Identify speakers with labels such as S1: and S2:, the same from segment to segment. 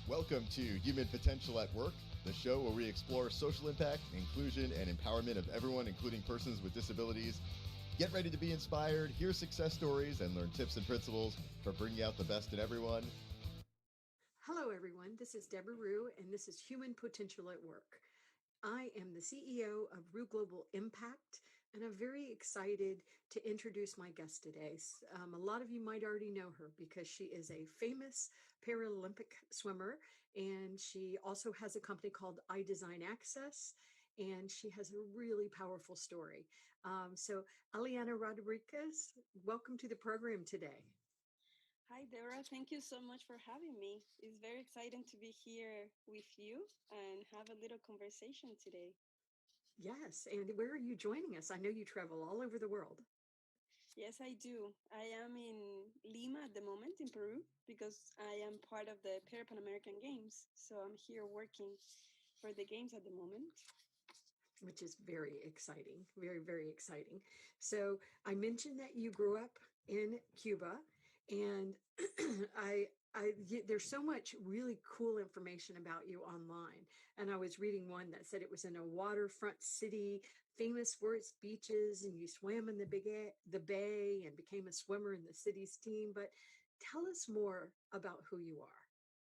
S1: Welcome to Human Potential at Work, the show where we explore social impact, inclusion, and empowerment of everyone, including persons with disabilities. Get ready to be inspired, hear success stories, and learn tips and principles for bringing out the best in everyone.
S2: Hello, everyone. This is Debra Rue, and this is Human Potential at Work. I am the CEO of Rue Global Impact, and I'm very excited to introduce my guest today. A lot of you might already know her because she is a famous Paralympic swimmer, and she also has a company called I Design Access, and she has a really powerful story. So, Ileana Rodriguez, welcome to the program today.
S3: Hi, Debra. Thank you so much for having me. It's very exciting to be here with you and have a little conversation today.
S2: Yes. And where are you joining us? I know you travel all over the world.
S3: Yes, I do. I am in Lima at the moment in Peru because I am part of the Pan-American Games. So I'm here working for the games at the moment.
S2: Which is very exciting, very, very exciting. So I mentioned that you grew up in Cuba, and I, there's so much really cool information about you online. And I was reading one that said it was in a waterfront city, famous for its beaches, and you swam in the bay and became a swimmer in the city's team. But tell us more about who you are.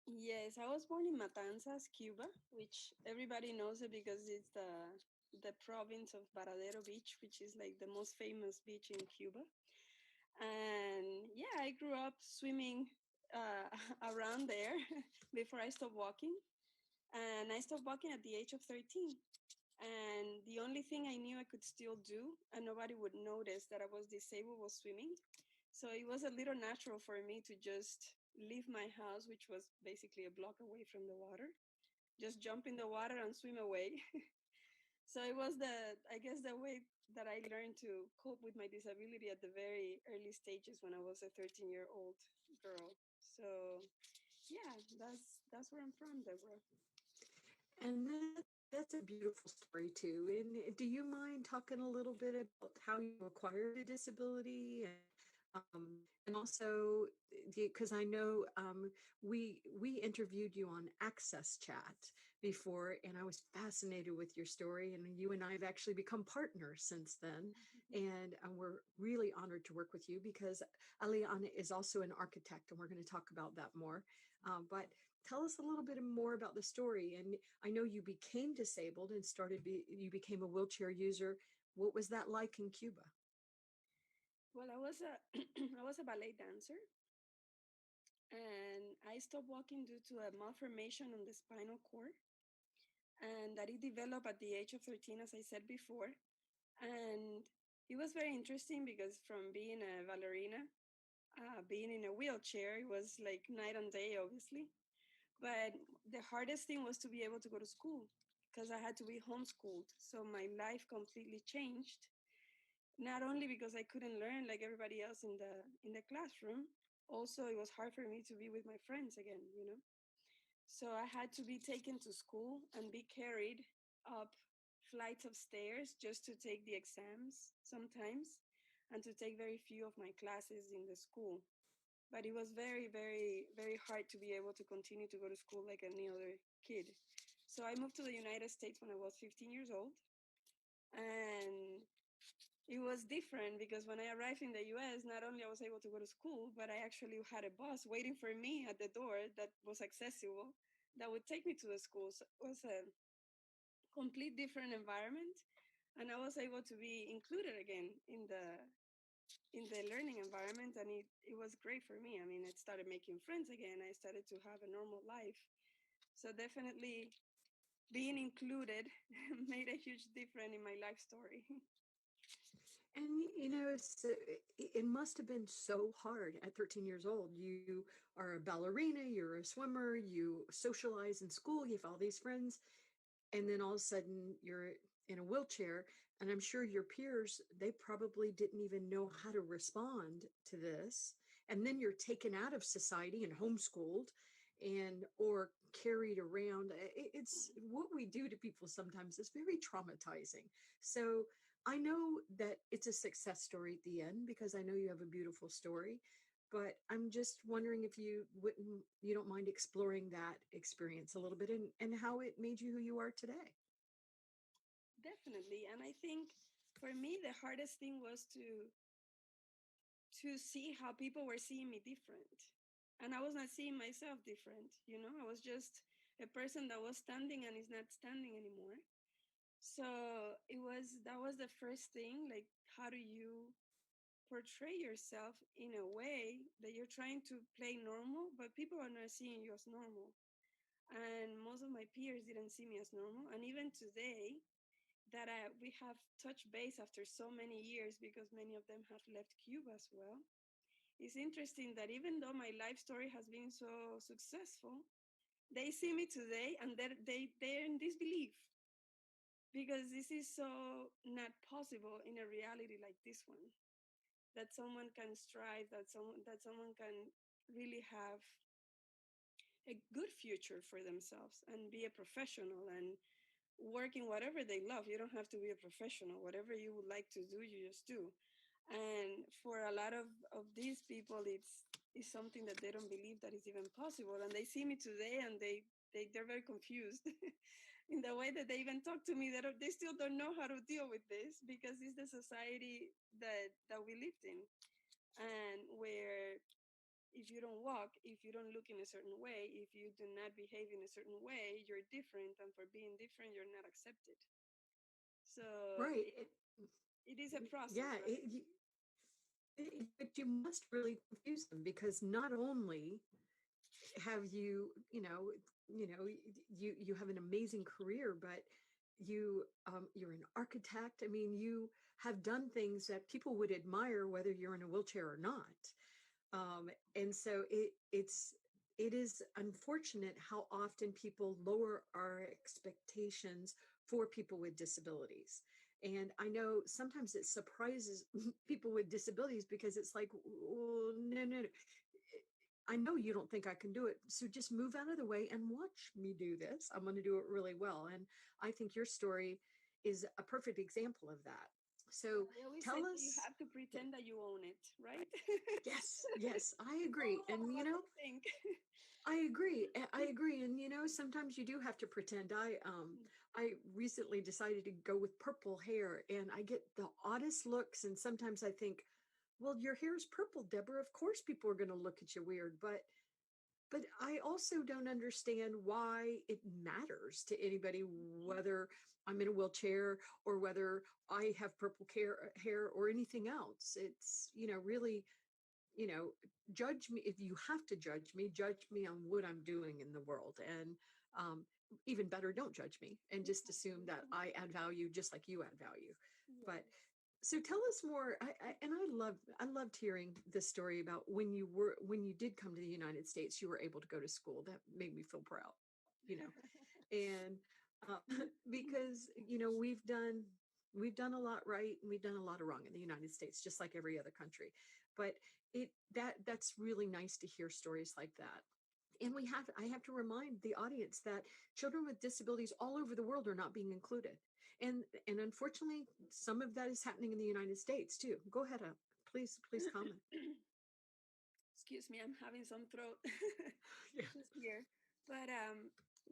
S3: Yes, I was born in Matanzas, Cuba, which everybody knows it because it's the province of Varadero Beach, which is like the most famous beach in Cuba. And yeah, I grew up swimming uh, around there before I stopped walking. And I stopped walking at the age of 13. And the only thing I knew I could still do, and nobody would notice that I was disabled, was swimming. So it was a little natural for me to just leave my house, which was basically a block away from the water, just jump in the water and swim away. So it was I guess, the way that I learned to cope with my disability at the very early stages when I was a 13-year-old girl. So yeah, that's where I'm from, Deborah.
S2: And that's a beautiful story too. And do you mind talking a little bit about how you acquired a disability and also because I know we interviewed you on Access Chat before, and I was fascinated with your story. And you and I have actually become partners since then, and we're really honored to work with you because Eliana is also an architect, and we're going to talk about that more. But tell us a little bit more about the story. And I know you became disabled and you became a wheelchair user. What was that like in Cuba?
S3: Well, I was a I was a ballet dancer, and I stopped walking due to a malformation on the spinal cord, and that it developed at the age of 13, as I said before. And it was very interesting because from being a ballerina, being in a wheelchair, it was like night and day, obviously. But the hardest thing was to be able to go to school because I had to be homeschooled. So my life completely changed. Not only because I couldn't learn like everybody else in the classroom, also it was hard for me to be with my friends again, you know. So I had to be taken to school and be carried up flights of stairs just to take the exams sometimes and to take very few of my classes in the school. But it was very, very, very hard to be able to continue to go to school like any other kid. So I moved to the United States when I was 15 years old. And it was different because when I arrived in the US, not only I was able to go to school, but I actually had a bus waiting for me at the door that was accessible that would take me to the school. So it was a complete different environment. And I was able to be included again in the learning environment, and it was great for me. I mean, I started making friends again. I started to have a normal life. So definitely being included made a huge difference in my life story.
S2: And so it must have been so hard at 13 years old. You are a ballerina, you're a swimmer, you socialize in school, you have all these friends, and then all of a sudden you're in a wheelchair. And I'm sure your peers, they probably didn't even know how to respond to this. And then you're taken out of society and homeschooled and or carried around. It's what we do to people sometimes is very traumatizing. So I know that it's a success story at the end because I know you have a beautiful story. but I'm just wondering if you don't mind exploring that experience a little bit and how it made you who you are today.
S3: Definitely. And I think for me, the hardest thing was to see how people were seeing me different. And I was not seeing myself different. I was just a person that was standing and is not standing anymore. So that was the first thing. Like, how do you portray yourself in a way that you're trying to play normal, but people are not seeing you as normal? And most of my peers didn't see me as normal. And even today, that we have touched base after so many years, because many of them have left Cuba as well. It's interesting that even though my life story has been so successful, they see me today and they're in disbelief, because this is so not possible in a reality like this one, that someone can strive, that someone can really have a good future for themselves and be a professional and work in whatever they love. You don't have to be a professional. Whatever you would like to do, you just do. And for a lot of these people, it's something that they don't believe that is even possible. And they see me today and they're very confused in the way that they even talk to me. They still don't know how to deal with this, because it's the society that we lived in, and where if you don't walk, if you don't look in a certain way, if you do not behave in a certain way, you're different. And for being different, you're not accepted. So
S2: Right.
S3: it is a process,
S2: Yeah.
S3: right?
S2: But you must really confuse them, because not only have you have an amazing career, but you're an architect. I mean, you have done things that people would admire whether you're in a wheelchair or not. And so it is unfortunate how often people lower our expectations for people with disabilities. And I know sometimes it surprises people with disabilities, because it's like, well, no, no, no. I know you don't think I can do it. So just move out of the way and watch me do this. I'm going to do it really well. And I think your story is a perfect example of that. So
S3: I always say
S2: tell
S3: that you
S2: us.
S3: have to pretend that you own it, right?
S2: Yes, yes, I agree.
S3: Regardless of
S2: And
S3: what they think.
S2: I agree. I agree. And sometimes you do have to pretend. I recently decided to go with purple hair, and I get the oddest looks, and sometimes I think, well, your hair is purple, Deborah. Of course people are going to look at you weird, but I also don't understand why it matters to anybody whether I'm in a wheelchair or whether I have purple hair or anything else. It's, really, you know, judge me. If you have to judge me on what I'm doing in the world. And um, even better, don't judge me and just assume that I add value just like you add value. But
S3: Yes.
S2: so tell us more. I loved hearing this story about when you did come to the United States, you were able to go to school. That made me feel proud, and because we've done a lot right and we've done a lot of wrong in the United States, just like every other country. But that's really nice to hear stories like that. And I have to remind the audience that children with disabilities all over the world are not being included. And unfortunately, some of that is happening in the United States too. Go ahead, please comment.
S3: Excuse me, I'm having some throat
S2: Yeah.
S3: issues here. But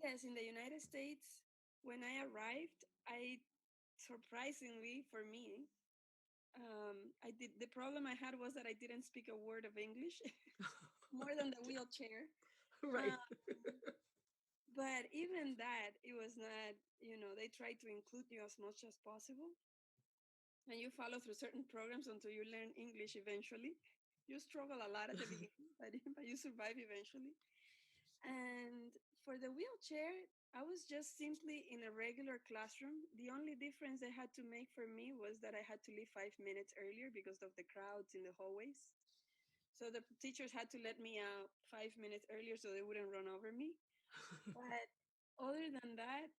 S3: yes, in the United States, when I arrived, I surprisingly for me, I did. The problem I had was that I didn't speak a word of English, more than the wheelchair.
S2: Right.
S3: Um, but even that, it was not. They try to include you as much as possible, and you follow through certain programs until you learn English eventually. You struggle a lot at the beginning, but you survive eventually. And for the wheelchair, I was just simply in a regular classroom. The only difference they had to make for me was that I had to leave 5 minutes earlier because of the crowds in the hallways. So the teachers had to let me out 5 minutes earlier so they wouldn't run over me. But other than that,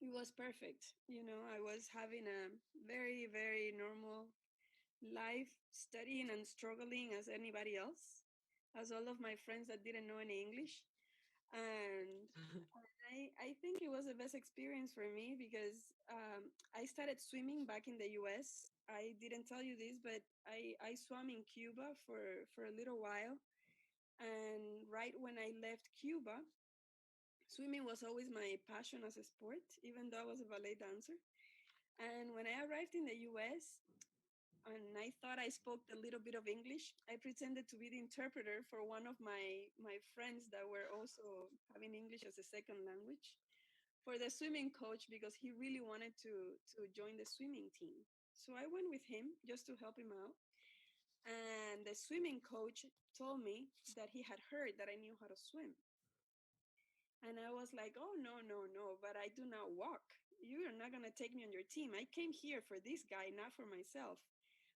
S3: it was perfect. I was having a very, very normal life, studying and struggling as anybody else, as all of my friends that didn't know any English. And I think it was the best experience for me because I started swimming back in the US. I didn't tell you this, but I swam in Cuba for a little while. And right when I left Cuba, swimming was always my passion as a sport, even though I was a ballet dancer. And when I arrived in the US, and I thought I spoke a little bit of English, I pretended to be the interpreter for one of my friends that were also having English as a second language for the swimming coach, because he really wanted to join the swimming team. So I went with him just to help him out. And the swimming coach told me that he had heard that I knew how to swim. And I was like, oh, no, no, no, but I do not walk. You are not going to take me on your team. I came here for this guy, not for myself.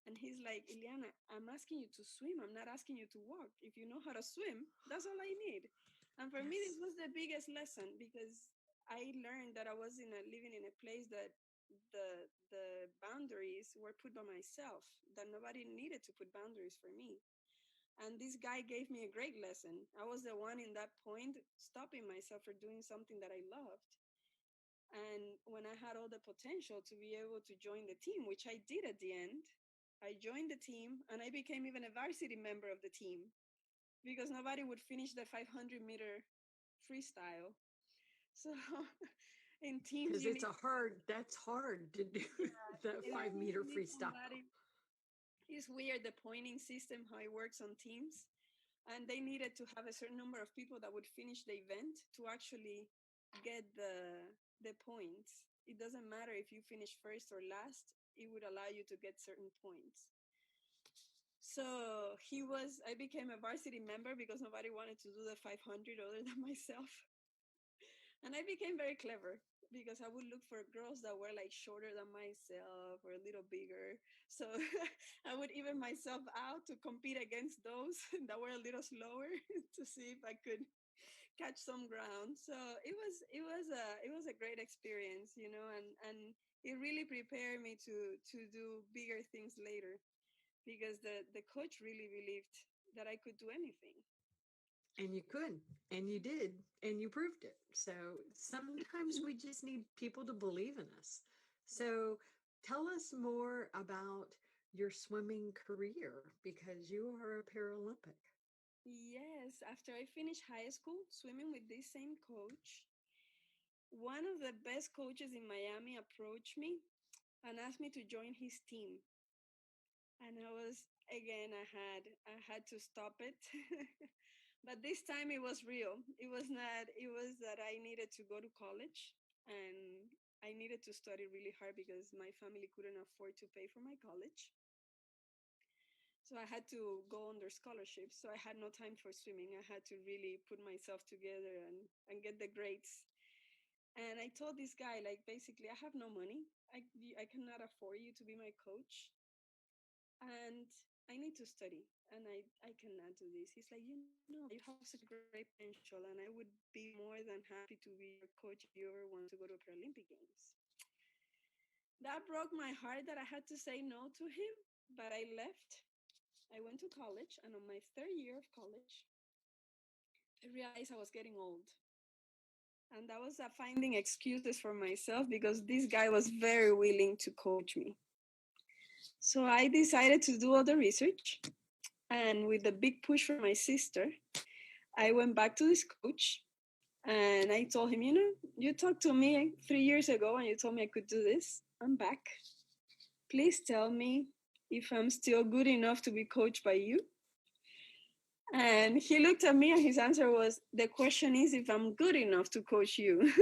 S3: And he's like, Ileana, I'm asking you to swim. I'm not asking you to walk. If you know how to swim, that's all I need. And for me, this was the biggest lesson, because I learned that I was living in a place that the boundaries were put by myself, that nobody needed to put boundaries for me. And this guy gave me a great lesson. I was the one in that point stopping myself for doing something that I loved. And when I had all the potential to be able to join the team, which I did at the end, I joined the team and I became even a varsity member of the team, because nobody would finish the 500-meter freestyle. So in teams,
S2: because that's hard to do, that
S3: yeah,
S2: 5-meter
S3: you need
S2: freestyle.
S3: somebody. It's weird, the pointing system, how it works on teams. And they needed to have a certain number of people that would finish the event to actually get the points. It doesn't matter if you finish first or last, it would allow you to get certain points. So I became a varsity member because nobody wanted to do the 500 other than myself. And I became very clever, because I would look for girls that were like shorter than myself or a little bigger. So I would even myself out to compete against those that were a little slower to see if I could catch some ground. So it was a great experience, and it really prepared me to do bigger things later, because the coach really believed that I could do anything.
S2: And you could, and you did, and you proved it. So sometimes we just need people to believe in us. So tell us more about your swimming career, because you are a Paralympic.
S3: Yes, after I finished high school swimming with this same coach, one of the best coaches in Miami approached me and asked me to join his team. And I had to stop it. But this time it was real. It was that I needed to go to college, and I needed to study really hard because my family couldn't afford to pay for my college. So I had to go under scholarship. So I had no time for swimming. I had to really put myself together and get the grades. And I told this guy, like, basically, I have no money. I cannot afford you to be my coach. And I need to study. And I cannot do this. He's like, you have such a great potential. And I would be more than happy to be your coach if you ever want to go to Paralympic Games. That broke my heart that I had to say no to him. But I left. I went to college, and on my third year of college, I realized I was getting old. And that was finding excuses for myself, because this guy was very willing to coach me. So I decided to do all the research. And with the big push from my sister, I went back to this coach and I told him, you talked to me 3 years ago and you told me I could do this. I'm back. Please tell me if I'm still good enough to be coached by you. And he looked at me and his answer was, the question is if I'm good enough to coach you.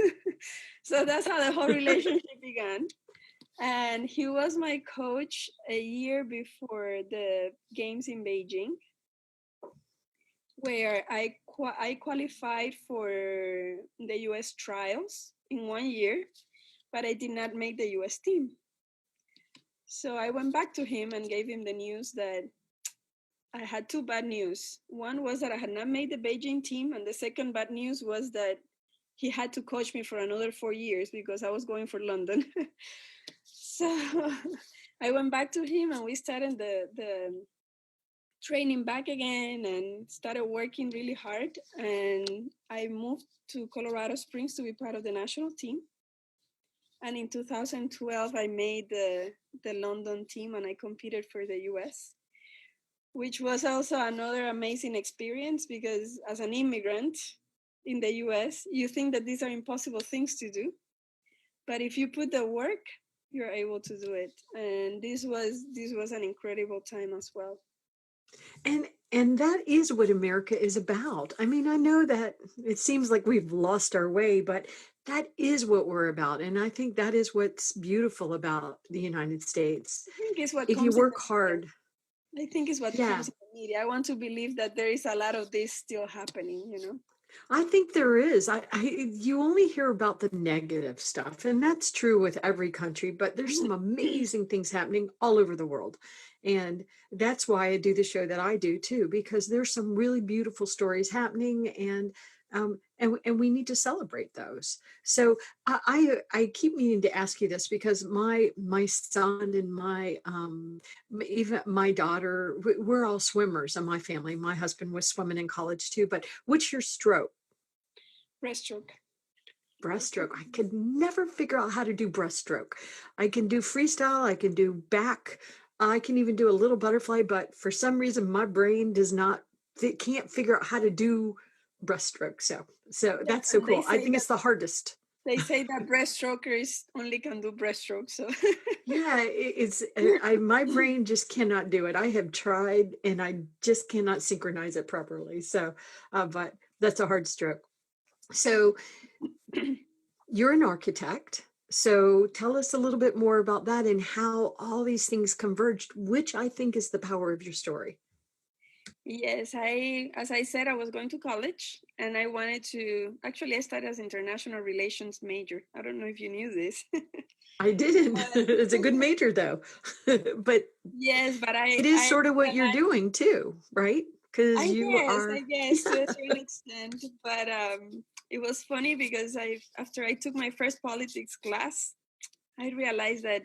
S3: So that's how the whole relationship began. And he was my coach a year before the games in Beijing, where I qualified for the US trials in 1 year, but I did not make the US team. So I went back to him and gave him the news that I had two bad news. One was that I had not made the Beijing team, and the second bad news was that he had to coach me for another 4 years because I was going for London. So I went back to him and we started the training back again and started working really hard. And I moved to Colorado Springs to be part of the national team. And in 2012, I made the London team and I competed for the US, which was also another amazing experience because as an immigrant in the US, you think that these are impossible things to do. But if you put the work, you're able to do it. And this was an incredible time as well.
S2: And that is what America is about. I mean, I know that it seems like we've lost our way, but that is what we're about. And I think that is what's beautiful about the United States.
S3: I think it's what
S2: If you
S3: comes in
S2: work
S3: the media.
S2: hard,
S3: I think it's what
S2: yeah,
S3: comes in the media. I want to believe that there is a lot of this still happening.
S2: I think there is. You only hear about the negative stuff, and that's true with every country, but there's some amazing things happening all over the world. And that's why I do the show that I do too, because there's some really beautiful stories happening, and we need to celebrate those. So I keep meaning to ask you this because my son and my even my daughter, we're all swimmers in my family. My husband was swimming in college too. But what's your stroke?
S3: Breaststroke.
S2: Breaststroke. I could never figure out how to do breaststroke. I can do freestyle, I can do back, I can even do a little butterfly, but for some reason my brain does not, it can't figure out how to do breaststroke. So
S3: Yes,
S2: that's so
S3: and
S2: cool. I think it's the hardest.
S3: they say that breaststrokers only can do breaststroke. So
S2: Yeah, my brain just cannot do it. I have tried and I just cannot synchronize it properly. So, but that's a hard stroke. So you're an architect. So tell us a little bit more about that and how all these things converged, which I think is the power of your story.
S3: yes, as I said, I was going to college and I wanted to, actually I studied as international relations major. I don't know if you knew this.
S2: I didn't. It's a good major though. But
S3: Yes, but
S2: it is
S3: I
S2: sort of what you're
S3: realized,
S2: doing too, right? Because you are,
S3: I guess to a certain extent, but it was funny because after I took my first politics class, I realized that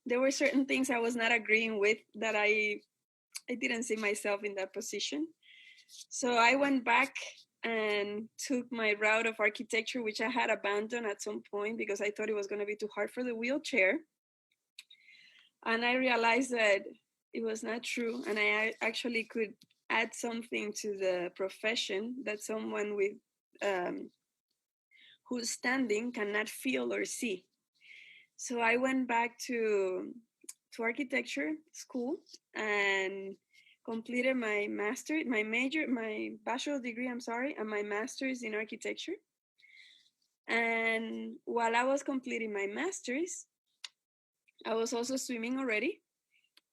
S3: there were certain things I was not agreeing with, that I didn't see myself in that position. So I went back and took my route of architecture, which I had abandoned at some point because I thought it was going to be too hard for the wheelchair. And I realized that it was not true. And I actually could add something to the profession that someone with who's standing cannot feel or see. So I went back to architecture school and completed my my bachelor degree, I'm sorry, and my master's in architecture. And while I was completing my master's, I was also swimming already.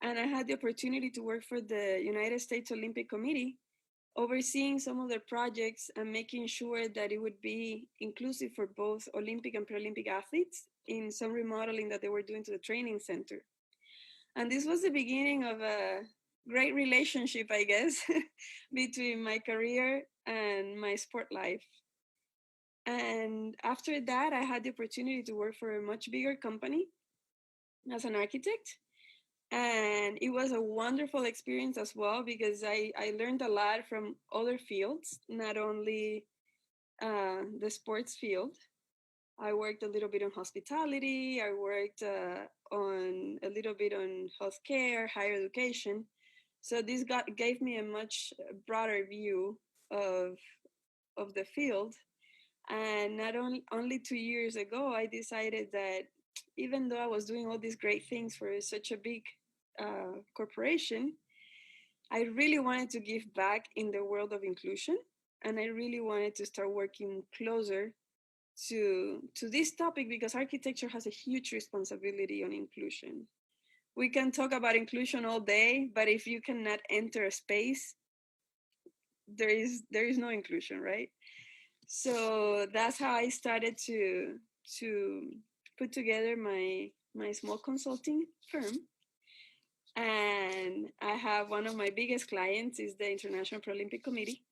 S3: And I had the opportunity to work for the United States Olympic Committee, overseeing some of their projects and making sure that it would be inclusive for both Olympic and Paralympic athletes in some remodeling that they were doing to the training center. And this was the beginning of a great relationship, I guess, between my career and my sport life. And after that, I had the opportunity to work for a much bigger company as an architect. And it was a wonderful experience as well because I learned a lot from other fields, not only the sports field. I worked a little bit on hospitality. I worked on a little bit on healthcare, higher education. So this gave me a much broader view of of the field. And not only 2 years ago, I decided that even though I was doing all these great things for such a big corporation, I really wanted to give back in the world of inclusion. And I really wanted to start working closer to this topic because architecture has a huge responsibility on inclusion. We can talk about inclusion all day, but if you cannot enter a space, there is no inclusion, right? So that's how I started to put together my small consulting firm. And I have one of my biggest clients is the International Paralympic Committee.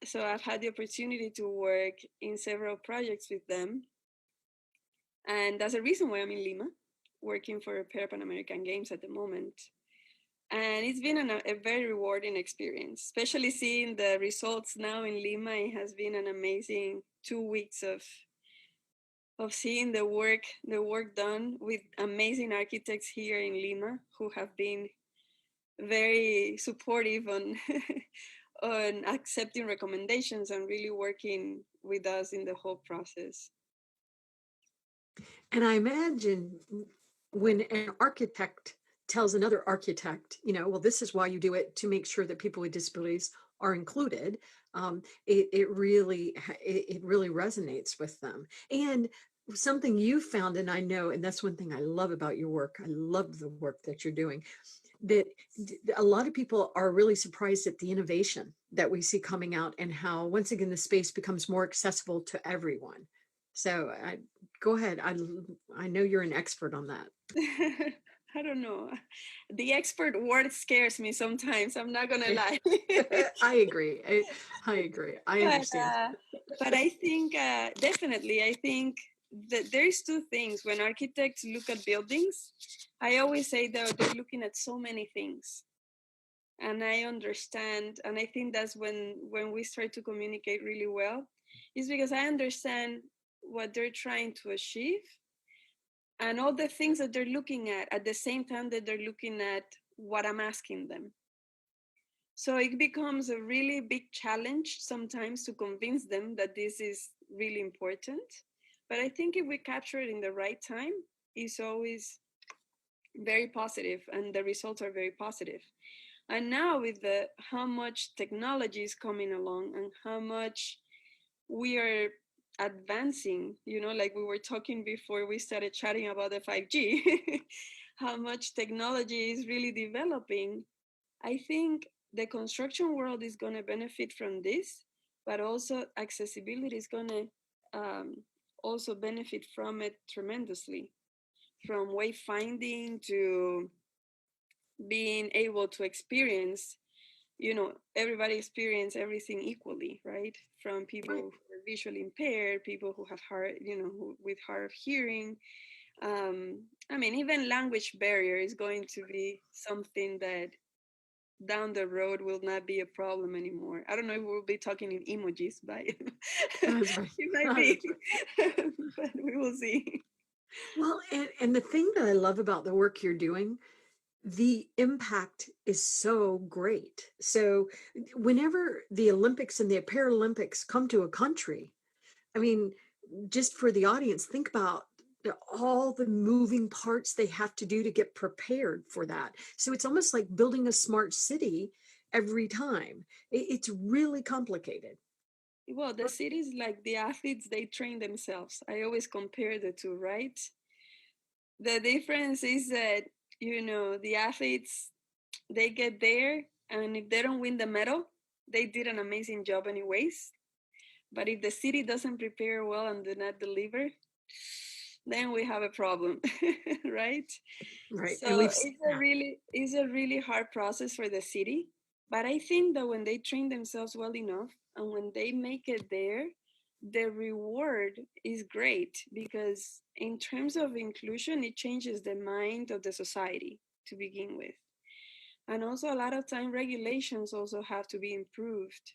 S3: So I've had the opportunity to work in several projects with them. And that's the reason why I'm in Lima, working for Pan American Games at the moment. And it's been a very rewarding experience, especially seeing the results now in Lima. It has been an amazing 2 weeks of seeing the work done with amazing architects here in Lima who have been very supportive on on accepting recommendations and really working with us in the whole process.
S2: And I imagine when an architect tells another architect, well, this is why you do it, to make sure that people with disabilities are included, it really resonates with them. And something you found, and I know, and that's one thing I love about your work, I love the work that you're doing, that a lot of people are really surprised at the innovation that we see coming out, and how, once again, the space becomes more accessible to everyone. So go ahead. I know you're an expert on that.
S3: I don't know. The expert word scares me sometimes. I'm not gonna lie.
S2: I agree. I agree. I understand.
S3: But I think definitely, I think that there's two things. When architects look at buildings, I always say that they're looking at so many things. And I understand, and I think that's when we start to communicate really well, is because I understand what they're trying to achieve and all the things that they're looking at the same time that they're looking at what I'm asking them. So it becomes a really big challenge sometimes to convince them that this is really important. But I think if we capture it in the right time, it's always very positive and the results are very positive. And now with how much technology is coming along and how much we are advancing, like we were talking before we started chatting about the 5G, how much technology is really developing, I think the construction world is going to benefit from this, but also accessibility is going to also benefit from it tremendously, from wayfinding to being able to experience, everybody experience everything equally, right? From people who are visually impaired, people who have with hard of hearing. I mean, even language barrier is going to be something that down the road will not be a problem anymore. I don't know if we'll be talking in emojis, but
S2: That's right.
S3: it might be, but we will see.
S2: Well, and the thing that I love about the work you're doing, the impact is so great. So whenever the Olympics and the Paralympics come to a country, I mean, just for the audience, think about all the moving parts they have to do to get prepared for that. So it's almost like building a smart city every time. It's really complicated.
S3: Well, the cities, like the athletes, they train themselves. I always compare the two, right? The difference is that, the athletes, they get there, and if they don't win the medal, they did an amazing job anyways. But if the city doesn't prepare well and do not deliver, then we have a problem, right?
S2: Right.
S3: So
S2: And we've
S3: it's a really hard process for the city. But I think that when they train themselves well enough and when they make it there, the reward is great, because in terms of inclusion, it changes the mind of the society to begin with. And also a lot of time regulations also have to be improved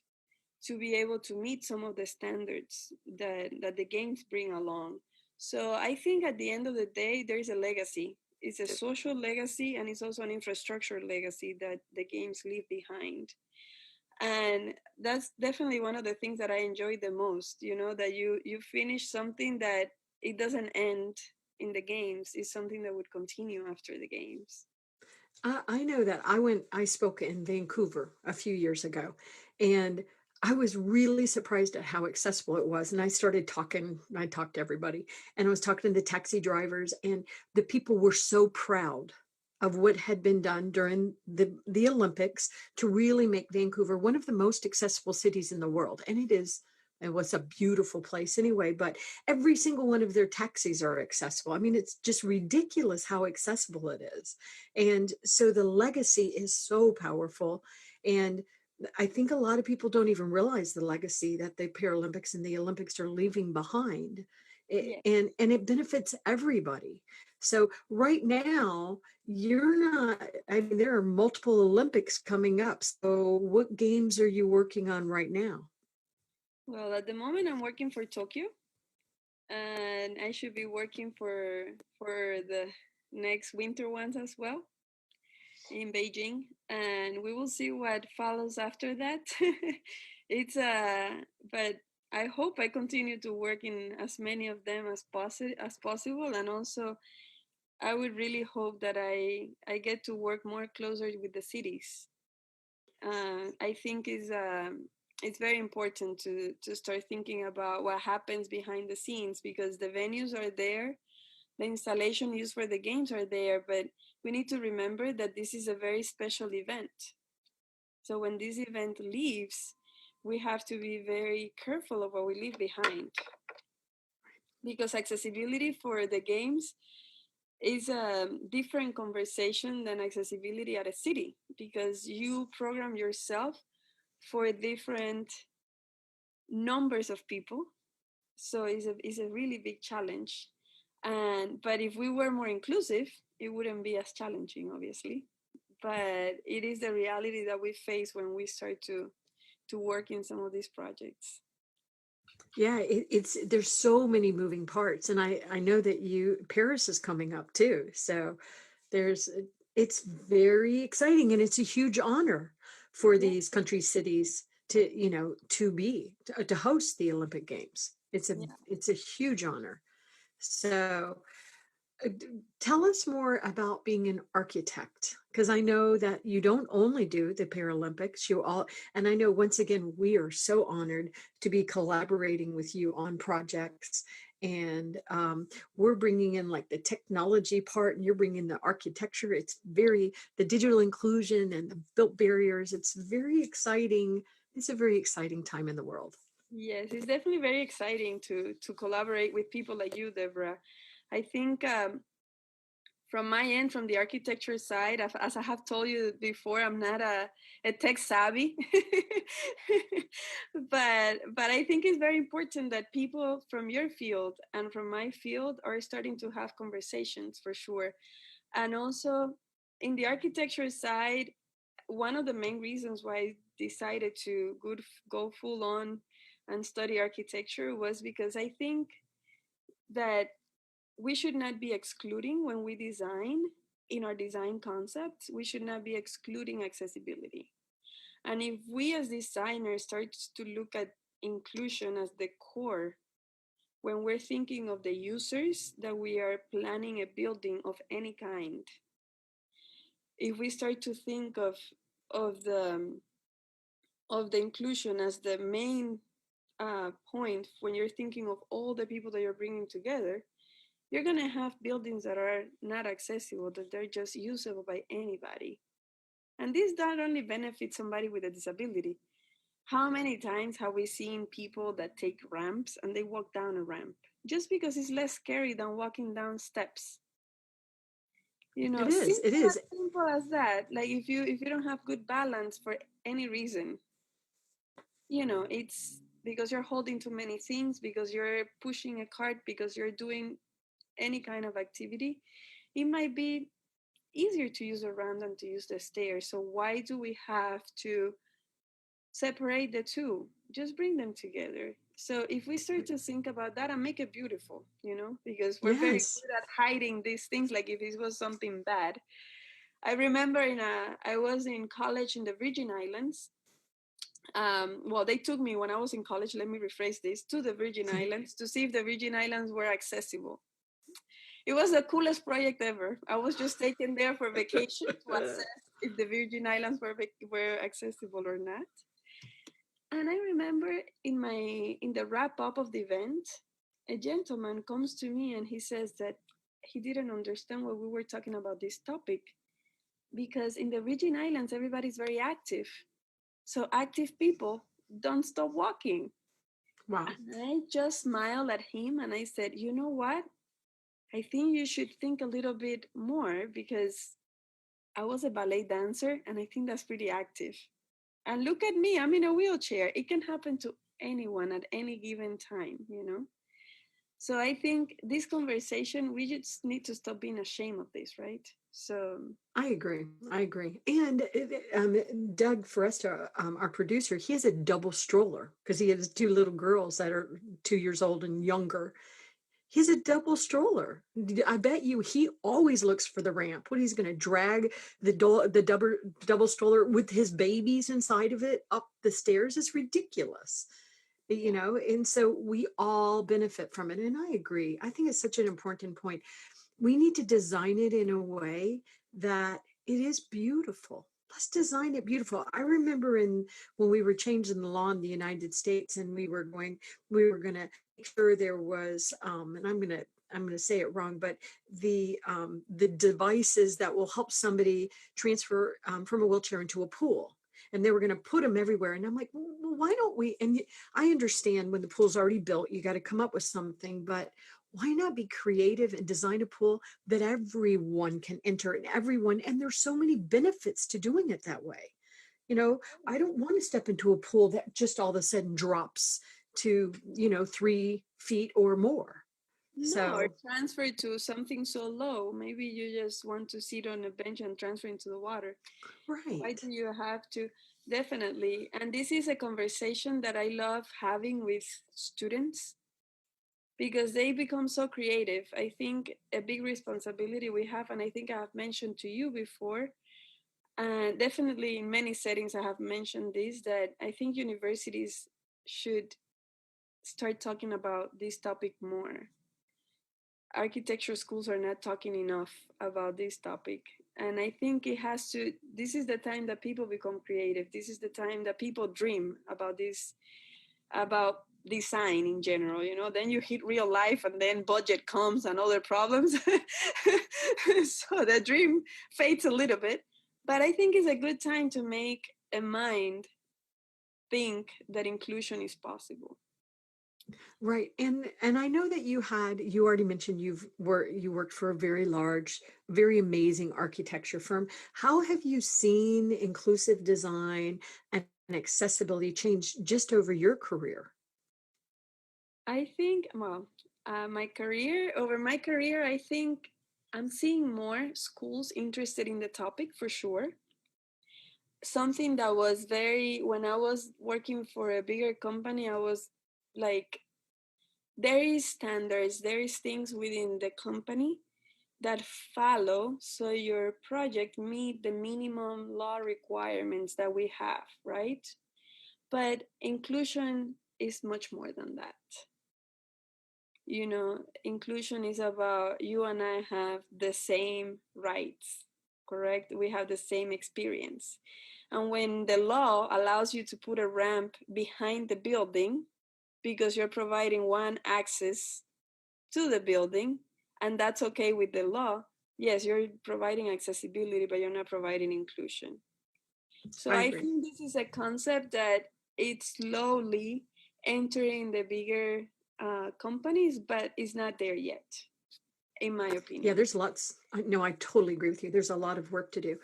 S3: to be able to meet some of the standards that the games bring along. So I think at the end of the day, there's a legacy. It's a social legacy, and it's also an infrastructure legacy that the games leave behind. And that's definitely one of the things that I enjoy the most, that you finish something that it doesn't end in the games. It's something that would continue after the games.
S2: I know that I spoke in Vancouver a few years ago, and I was really surprised at how accessible it was. And I talked to everybody, and I was talking to the taxi drivers, and the people were so proud of what had been done during the Olympics to really make Vancouver one of the most accessible cities in the world. And it was a beautiful place anyway, but every single one of their taxis are accessible. I mean, it's just ridiculous how accessible it is. And so the legacy is so powerful. And I think a lot of people don't even realize the legacy that the Paralympics and the Olympics are leaving behind.
S3: Yeah.
S2: And it benefits everybody. So right now, I mean, there are multiple Olympics coming up. So what games are you working on right now?
S3: Well, at the moment, I'm working for Tokyo. and I should be working for the next winter ones as well in Beijing, and we will see what follows after that. It's but I hope I continue to work in as many of them as possible, and also I would really hope that I get to work more closer with the cities. I think is it's very important to start thinking about what happens behind the scenes, because the venues are there, the installation used for the games are there, but we need to remember that this is a very special event. So when this event leaves, we have to be very careful of what we leave behind, because accessibility for the games is a different conversation than accessibility at a city, because you program yourself for different numbers of people. So it's a really big challenge. And but if we were more inclusive, it wouldn't be as challenging, obviously. But it is the reality that we face when we start to work in some of these projects.
S2: Yeah, it's there's so many moving parts, and I know that Paris is coming up too. So there's it's very exciting, and it's a huge honor for
S3: Yeah.
S2: these country cities to to host the Olympic Games.
S3: Yeah.
S2: It's a huge honor. So tell us more about being an architect, because I know that you don't only do the Paralympics, and I know once again, we are so honored to be collaborating with you on projects. And we're bringing in like the technology part, and you're bringing the architecture. The digital inclusion and the built barriers. It's very exciting. It's a very exciting time in the world.
S3: Yes, it's definitely very exciting to collaborate with people like you, Debra. I think from my end, from the architecture side, as I have told you before, I'm not a tech savvy, but I think it's very important that people from your field and from my field are starting to have conversations for sure. And also in the architecture side, one of the main reasons why I decided to go full on and study architecture was because I think that we should not be excluding when we design in our design concepts, we should not be excluding accessibility. And if we as designers start to look at inclusion as the core when we're thinking of the users that we are planning a building of any kind, if we start to think of the of the inclusion as the main point when you're thinking of all the people that you're bringing together, you're going to have buildings that are not accessible, that they're just usable by anybody. And this not only benefits somebody with a disability. How many times have we seen people that take ramps and they walk down a ramp just because it's less scary than walking down steps? You
S2: It
S3: know,
S2: is. It is.
S3: simple as that. Like if you don't have good balance for any reason, you know, it's because you're holding too many things, because you're pushing a cart, because you're doing any kind of activity, it might be easier to use a ramp than to use the stairs. So why do we have to separate the two? Just bring them together. So if we start to think about that and make it beautiful, you know, because we're very
S2: Yes.
S3: good at hiding these things, like if it was something bad. I remember I was in college in the Virgin Islands. Well, they took me when I was in college, let me rephrase this, to the Virgin Islands to see if the Virgin Islands were accessible. It was the coolest project ever. I was just taken there for vacation to assess if the Virgin Islands were accessible or not. And I remember in the wrap up of the event, a gentleman comes to me and he says that he didn't understand why we were talking about this topic, because in the Virgin Islands everybody's very active. So active people don't stop walking.
S2: Wow.
S3: And I just smiled at him and I said, you know what? I think you should think a little bit more, because I was a ballet dancer and I think that's pretty active. And look at me, I'm in a wheelchair. It can happen to anyone at any given time, you know? So I think this conversation, we just need to stop being ashamed of this, right? So,
S2: I agree. I agree. And Doug Foresta, our producer, he has a double stroller because he has two little girls that are 2 years old and younger. He has a double stroller. I bet you he always looks for the ramp. What, he's going to drag the double stroller with his babies inside of it up the stairs is ridiculous. You know, and so we all benefit from it. And I agree. I think it's such an important point. We need to design it in a way that it is beautiful. Let's design it beautiful. I remember when we were changing the law in the United States, and we were going to make sure there was, and I'm gonna say it wrong, but the devices that will help somebody transfer from a wheelchair into a pool. And they were going to put them everywhere. And I'm like, well, why don't we? And I understand when the pool's already built, you got to come up with something, but why not be creative and design a pool that everyone can enter, and there's so many benefits to doing it that way. You know, I don't want to step into a pool that just all of a sudden drops to, 3 feet or more.
S3: No, or
S2: So,
S3: transfer to something so low. Maybe you just want to sit on a bench and transfer into the water. Why
S2: right.
S3: do you have to? Definitely. And this is a conversation that I love having with students because they become so creative. I think a big responsibility we have, and I think I have mentioned to you before, and definitely in many settings I have mentioned this, that I think universities should start talking about this topic more. Architecture schools are not talking enough about this topic. And I think this is the time that people become creative. This is the time that people dream about this, about design in general. Then you hit real life and then budget comes and other problems. So the dream fades a little bit. But I think it's a good time to make a mind think that inclusion is possible.
S2: Right. And I know that you already mentioned you worked for a very large, very amazing architecture firm. How have you seen inclusive design and accessibility change just over your career?
S3: I think, well, over my career, I think I'm seeing more schools interested in the topic for sure. Something that was when I was working for a bigger company, I was like, there is standards, there is things within the company that follow so your project meet the minimum law requirements that we have, right? But inclusion is much more than that. Inclusion is about you and I have the same rights, correct? We have the same experience. And when the law allows you to put a ramp behind the building because you're providing one access to the building, and that's okay with the law, yes, you're providing accessibility, but you're not providing inclusion. So
S2: I
S3: I
S2: agree.
S3: think this is a concept that it's slowly entering the bigger companies, but it's not there yet, in my
S2: Yeah,
S3: opinion.
S2: there's lots. No, I totally agree with you. There's a lot of work to do.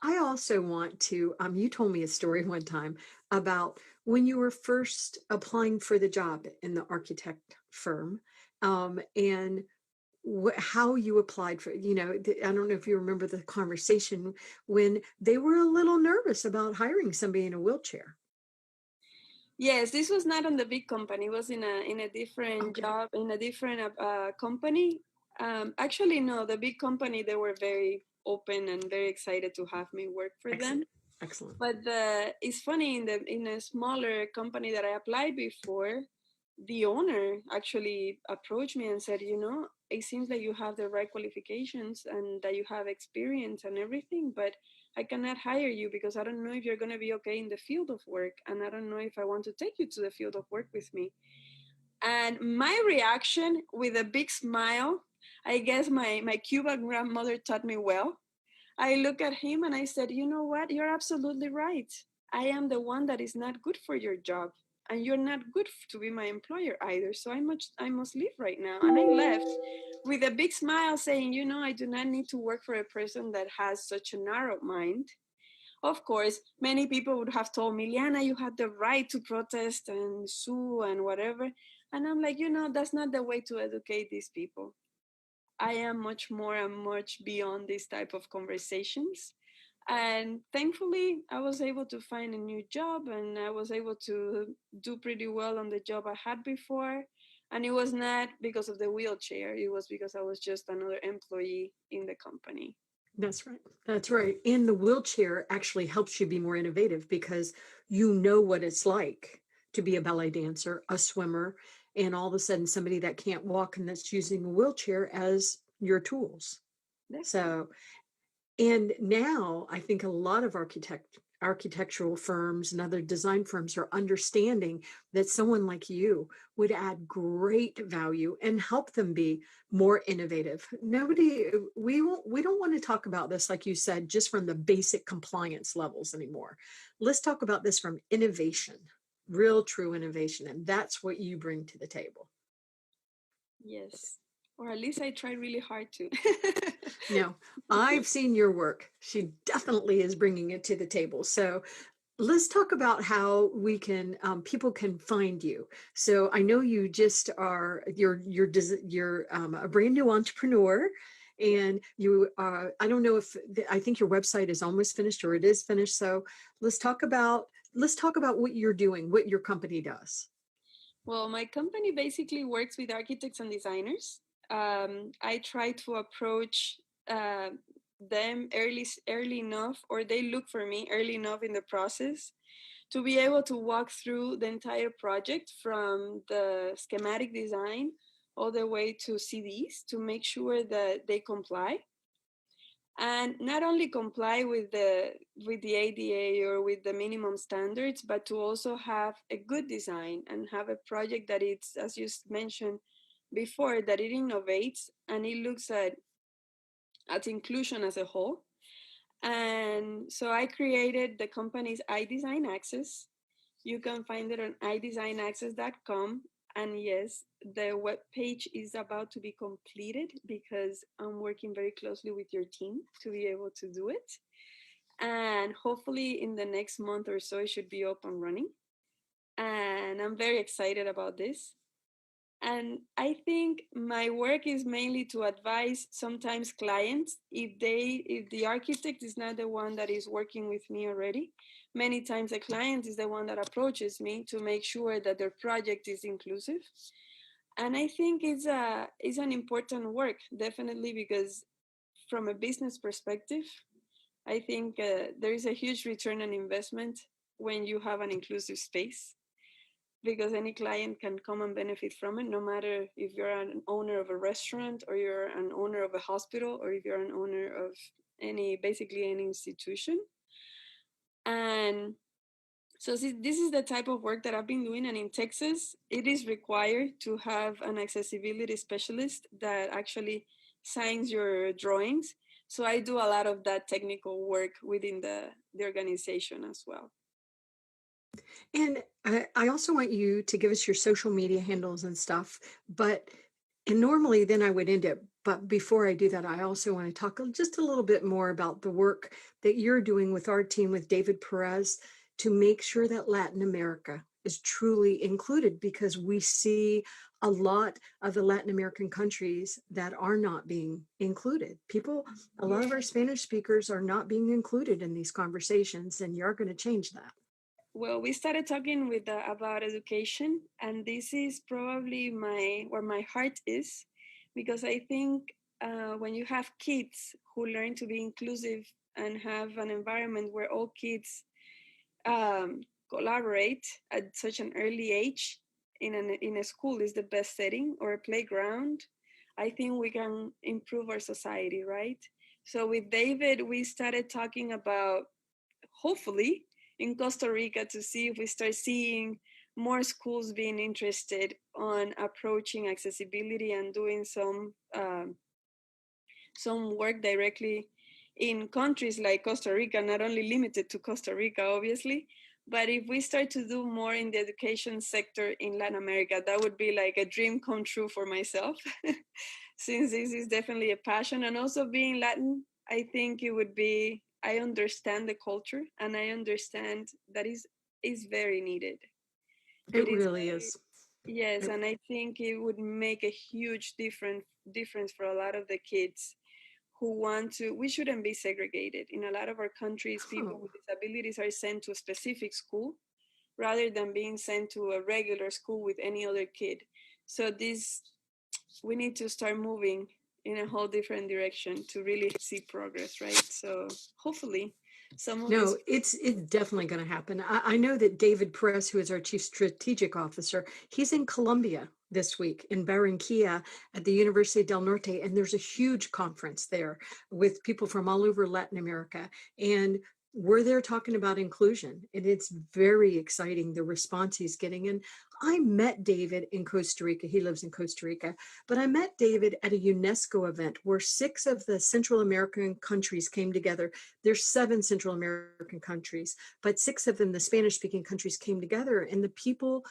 S2: I also want to, you told me a story one time about when you were first applying for the job in the architect firm, and how you applied for, I don't know if you remember the conversation when they were a little nervous about hiring somebody in a wheelchair.
S3: Yes, this was not on the big company. It was in a different
S2: Okay.
S3: job, in a different company. Actually, no, the big company, they were very open and very excited to have me work for them.
S2: Excellent. Excellent.
S3: But it's funny, in a smaller company that I applied before, the owner actually approached me and said, it seems like you have the right qualifications and that you have experience and everything, but I cannot hire you because I don't know if you're going to be okay in the field of work. And I don't know if I want to take you to the field of work with me. And my reaction, with a big smile, I guess my Cuban grandmother taught me well. I look at him and I said, you know what? You're absolutely right. I am the one that is not good for your job. And you're not good to be my employer either. So I must leave right now. And I left with a big smile saying, I do not need to work for a person that has such a narrow mind. Of course, many people would have told me, Liana, you had the right to protest and sue and whatever. And I'm like, that's not the way to educate these people. I am much more and much beyond this type of conversations. And thankfully, I was able to find a new job and I was able to do pretty well on the job I had before. And it was not because of the wheelchair. It was because I was just another employee in the company.
S2: That's right. That's right. And the wheelchair actually helps you be more innovative because you know what it's like to be a ballet dancer, a swimmer, and all of a sudden somebody that can't walk and that's using a wheelchair as your tools.
S3: Definitely.
S2: So, and now I think a lot of architectural firms and other design firms are understanding that someone like you would add great value and help them be more innovative. We don't want to talk about this, like you said, just from the basic compliance levels anymore. Let's talk about this from innovation, real true innovation. And that's what you bring to the table.
S3: Yes. Or at least I try really hard to.
S2: No, I've seen your work. She definitely is bringing it to the table. So let's talk about how we can people can find you. So I know you just are you're a brand new entrepreneur, and you I don't know if I think your website is almost finished or it is finished. So let's talk about what you're doing, what your company does.
S3: Well, my company basically works with architects and designers. I try to approach uh, them early enough, or they look for me early enough in the process to be able to walk through the entire project from the schematic design all the way to CDs to make sure that they comply, and not only comply with the ADA or with the minimum standards, but to also have a good design and have a project that it's, as you mentioned before, that it innovates and it looks at inclusion as a whole. And so I created the company's iDesign Access. You can find it on idesignAccess.com. And yes, the web page is about to be completed because I'm working very closely with your team to be able to do it. And hopefully in the next month or so, it should be up and running. And I'm very excited about this. And I think my work is mainly to advise sometimes clients if the architect is not the one that is working with me already. Many times the client is the one that approaches me to make sure that their project is inclusive. And I think it's an important work, definitely, because from a business perspective, I think there is a huge return on investment when you have an inclusive space, because any client can come and benefit from it, no matter if you're an owner of a restaurant or you're an owner of a hospital or if you're an owner of basically any institution. And so this is the type of work that I've been doing. And in Texas, it is required to have an accessibility specialist that actually signs your drawings. So I do a lot of that technical work within the organization as well.
S2: And I also want you to give us your social media handles and stuff, and normally then I would end it. But before I do that, I also want to talk just a little bit more about the work that you're doing with our team, with David Perez, to make sure that Latin America is truly included, because we see a lot of the Latin American countries that are not being included. A lot of our Spanish speakers are not being included in these conversations, and you're going to change that.
S3: Well, we started talking with about education, and this is probably where my heart is, because I think when you have kids who learn to be inclusive and have an environment where all kids collaborate at such an early age in a school is the best setting, or a playground, I think we can improve our society, right? So with David, we started talking about, hopefully in Costa Rica, to see if we start seeing more schools being interested on approaching accessibility and doing some work directly in countries like Costa Rica, not only limited to Costa Rica, obviously, but if we start to do more in the education sector in Latin America, that would be like a dream come true for myself, since this is definitely a passion. And also being Latin, I think it would be, I understand the culture and I understand that is very needed.
S2: It really is.
S3: Yes, and I think it would make a huge difference for a lot of the kids who want to. We shouldn't be segregated. In a lot of our countries, people with disabilities are sent to a specific school rather than being sent to a regular school with any other kid. So we need to start moving in a whole different direction to really see progress, right? So hopefully some of this.
S2: No, it's definitely going to happen. I know that David Perez, who is our chief strategic officer, he's in Colombia this week in Barranquilla at the University del Norte, and there's a huge conference there with people from all over Latin America. And we're there talking about inclusion, and it's very exciting the response he's getting. And I met David in Costa Rica. He lives in Costa Rica, but I met David at a UNESCO event where 6 of the Central American countries came together. There's 7 Central American countries, but 6 of them, the Spanish speaking countries, came together, and the people,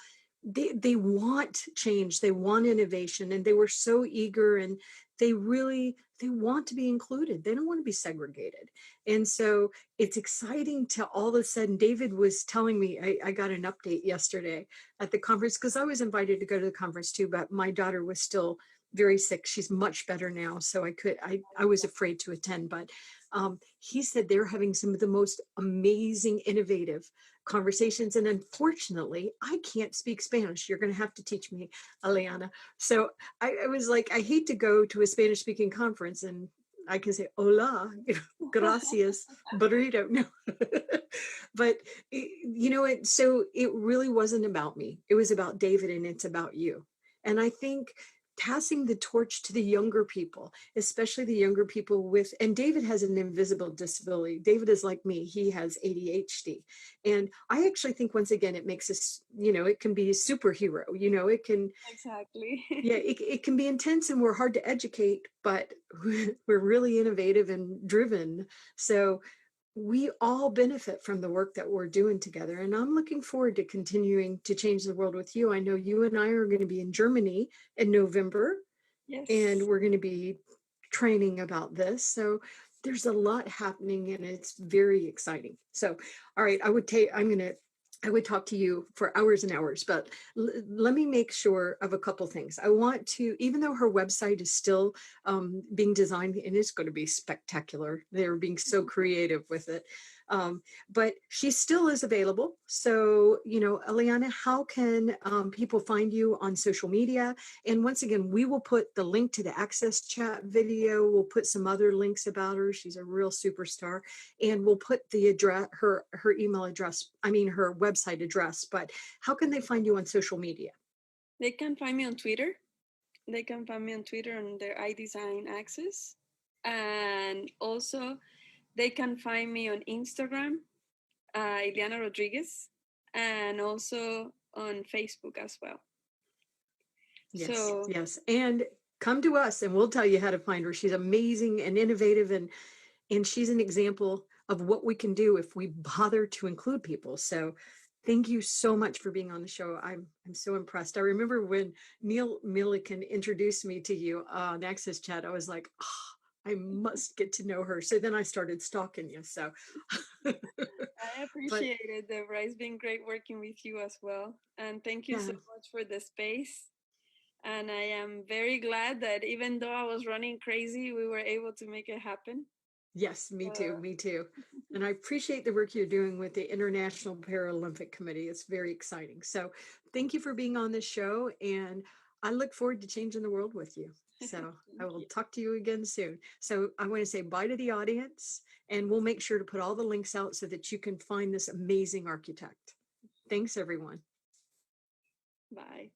S2: they want change, they want innovation, and they were so eager, and they want to be included. They don't want to be segregated. And so it's exciting to all of a sudden, David was telling me, I got an update yesterday at the conference, because I was invited to go to the conference too, but my daughter was still very sick. She's much better now. So I was afraid to attend, but he said they're having some of the most amazing, innovative conversations. And unfortunately, I can't speak Spanish. You're going to have to teach me, Ileana. So I was like, I hate to go to a Spanish speaking conference and I can say, hola, gracias, burrito. No. But, so it really wasn't about me. It was about David, and it's about you. And I think passing the torch to the younger people, especially the younger people and David has an invisible disability. David is like me. He has ADHD. And I actually think, once again, it makes us, it can be a superhero, it can.
S3: Exactly.
S2: Yeah, it can be intense, and we're hard to educate, but we're really innovative and driven. So we all benefit from the work that we're doing together. And I'm looking forward to continuing to change the world with you. I know you and I are going to be in Germany in November.
S3: Yes.
S2: And we're going to be training about this. So there's a lot happening, and it's very exciting. So, all right, I would talk to you for hours and hours, but let me make sure of a couple things. I want to, even though her website is still being designed, and it's going to be spectacular. They're being so creative with it. But she still is available. So, Eliana, how can people find you on social media? And once again, we will put the link to the Access Chat video. We'll put some other links about her. She's a real superstar. And we'll put the address, her email address, her website address. But how can they find you on social media?
S3: They can find me on Twitter. They can find me on Twitter under iDesign Access. And also, they can find me on Instagram, Ileana Rodriguez, and also on Facebook as well.
S2: Yes, yes. And come to us and we'll tell you how to find her. She's amazing and innovative, and she's an example of what we can do if we bother to include people. So thank you so much for being on the show. I'm so impressed. I remember when Neil Milliken introduced me to you on Access Chat, I was like, I must get to know her. So then I started stalking you. So
S3: I appreciate it, Debra. It's been great working with you as well. And thank you so much for the space. And I am very glad that even though I was running crazy, we were able to make it happen.
S2: Yes, me too. Me too. And I appreciate the work you're doing with the International Paralympic Committee. It's very exciting. So thank you for being on this show. And I look forward to changing the world with you. So I will talk to you again soon. So I want to say bye to the audience, and we'll make sure to put all the links out so that you can find this amazing architect. Thanks, everyone.
S3: Bye.